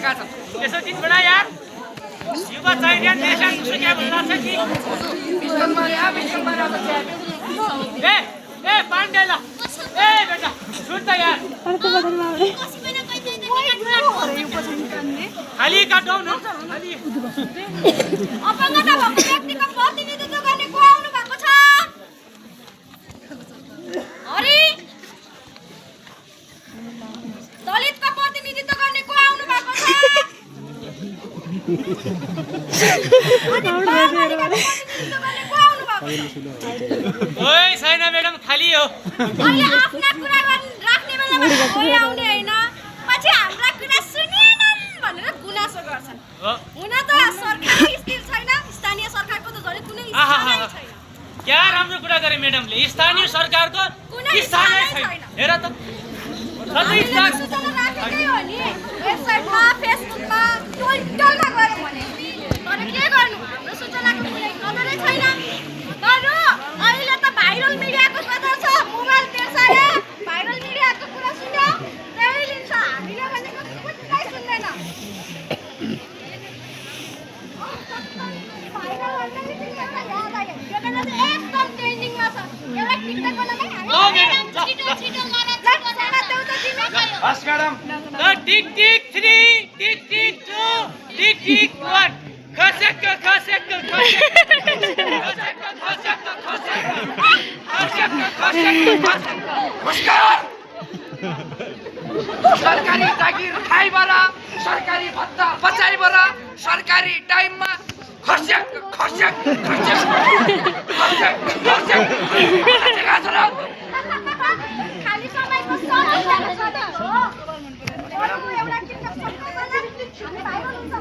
गरेका छन् यसो चिज बना यार युवा चाहिए देश दूसरे क्या बोलना चाहिए ए पांडेला ए बेटा सुनता यार खाली काटौ न खाली अपंगता भएको व्यक्तिको प्रतिनिधित्व गर्ने को आउनु भएको छ अरे दलितको प्रतिनिधित्व गर्ने को आउनु भएको छ ओए साइना मैडम खाली हो अहिले आफ्ना कुरा राख्ने बेलामा कोही आउने हैन पछि हाम्रा कुरा सुनेनन् भनेर गुनासो गर्छन् हुन त सरकारी स्किल छैन स्थानीय सरकारको त झन् कुनै स्थानै छैन क्या राम्रो कुरा गरे म्याडमले स्थानीय सरकारको कुनै स्थानै छैन हेर त सबै सूचना राखेकै हो नि वेबसाइटमा फेसबुकमा टोलमा गरौँ भने तर के गर्नु हाम्रो सूचनाको कुनै कदरै छैन तर अहिले त भाइरल मिडियाको कदर छ मोबाइल तेर्सायो भाइरल मिडियाको कुरा सुन्यो त्यही लिन्छ हामीले भनेको कुनै सुन्दैन भाइरल भन्ने बित्तिकै याद आयो यो बेला चाहिँ एकदम ट्रेन्डिङमा छ एउटा टिकटक बनामै हामी छिटो मारा हस् मैडम टिक टिक 3 टिक टिक 2 टिक टिक 1 खसक नमस्कार सरकारी जागिर खाइबर सरकारी भत्ता बचाइबर सरकारी टाइममा खर्चक खाली समयको समस्या छ हो एउटा टिकटक सक्दैन हामी भाइरल हुन्छ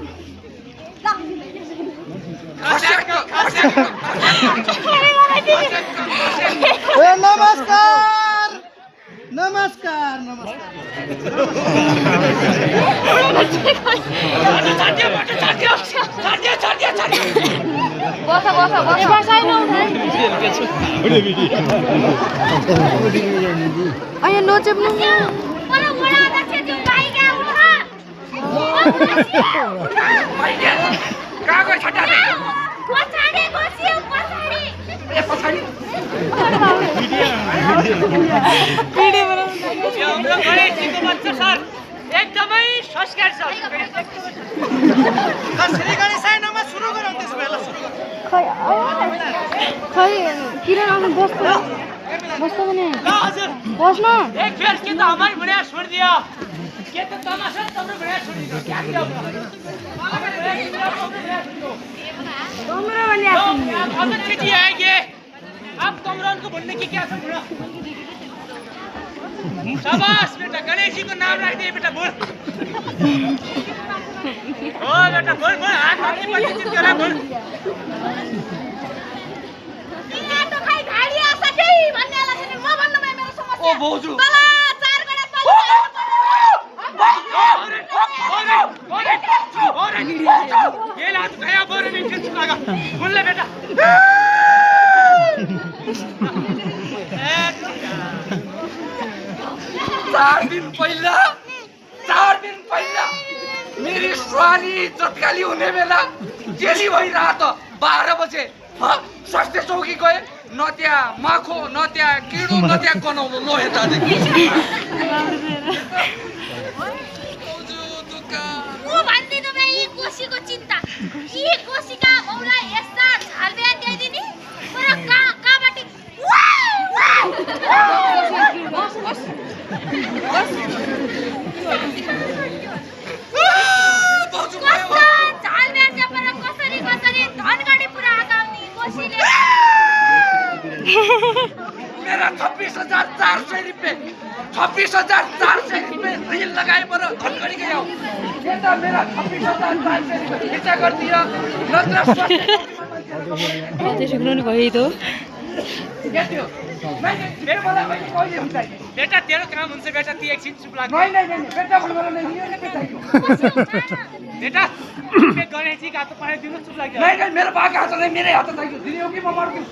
नमस्कार अया नचेप्नु पर वडा अध्यक्ष जो भाइ क्या उठ कहाँ गयो छट्टा दे पछाडी बसियो पछाडी ए पछाडी यो हाम्रो गणेशजीको बच्चा सर एकदमै संस्कार छ श्री गणेशय नमः सुरु गरौँ त्यसो भए ल सुरु खै किरण आउनु बस्नु भने ल हजुर बस्न एक फेर के त हमारी बुढिया छोड दियो के त तमाशा तम्रो बुढिया छोड दियो क्या किया तमरा भने अब चिठी आएगी अब कमरान को बोलने की क्या समझ शाबाश बेटा गणेश जी को नाम रख दिए बेटा बोल ओ बेटा बोल हाथ अपनी परिचित करा बोल यहाँ तो खै गाडी आछ के भन्नेला छैन म भन्नु भए मेरो समस्या ओ बोजू तल 4 गडा ये लात गया बोरे में किस लगा बोल ले बेटा 4 दिन पहिला मेरी स्वाली चटकाली हुने बेला जेली भइरह त 12 बजे स्वास्थ्य चौकी गए न त्यहाँ माखो न त्यहाँ किडो न त्यहाँ गनाउनु लो यता म भन्दिनु भए यी कोसीको चिन्ता यी कोसीका बौरा यस्ता झालबिया दिइदिनी पर काबाट झालबिया पर कसरी धनगढी पुरा आगाउने कोसीले मेरा 26,400 रुपये 26,400 रुपये रील लगाए पर धनगढी गया ये तो मेरा 26,400 रुपये खिचा कर दिया बेटा तेरो काम हुन्छ बेटा ती एकछिन चुप लाग्छ नहीं बेटा बोल्नु नहीं यो के चाहियो बेटा पे गणेश जी का तो पढाइ दिनु चुप लाग्यो नहीं मेरो बाका हात नहीं मेरै हात चाहियो दिने हो कि म मर्छु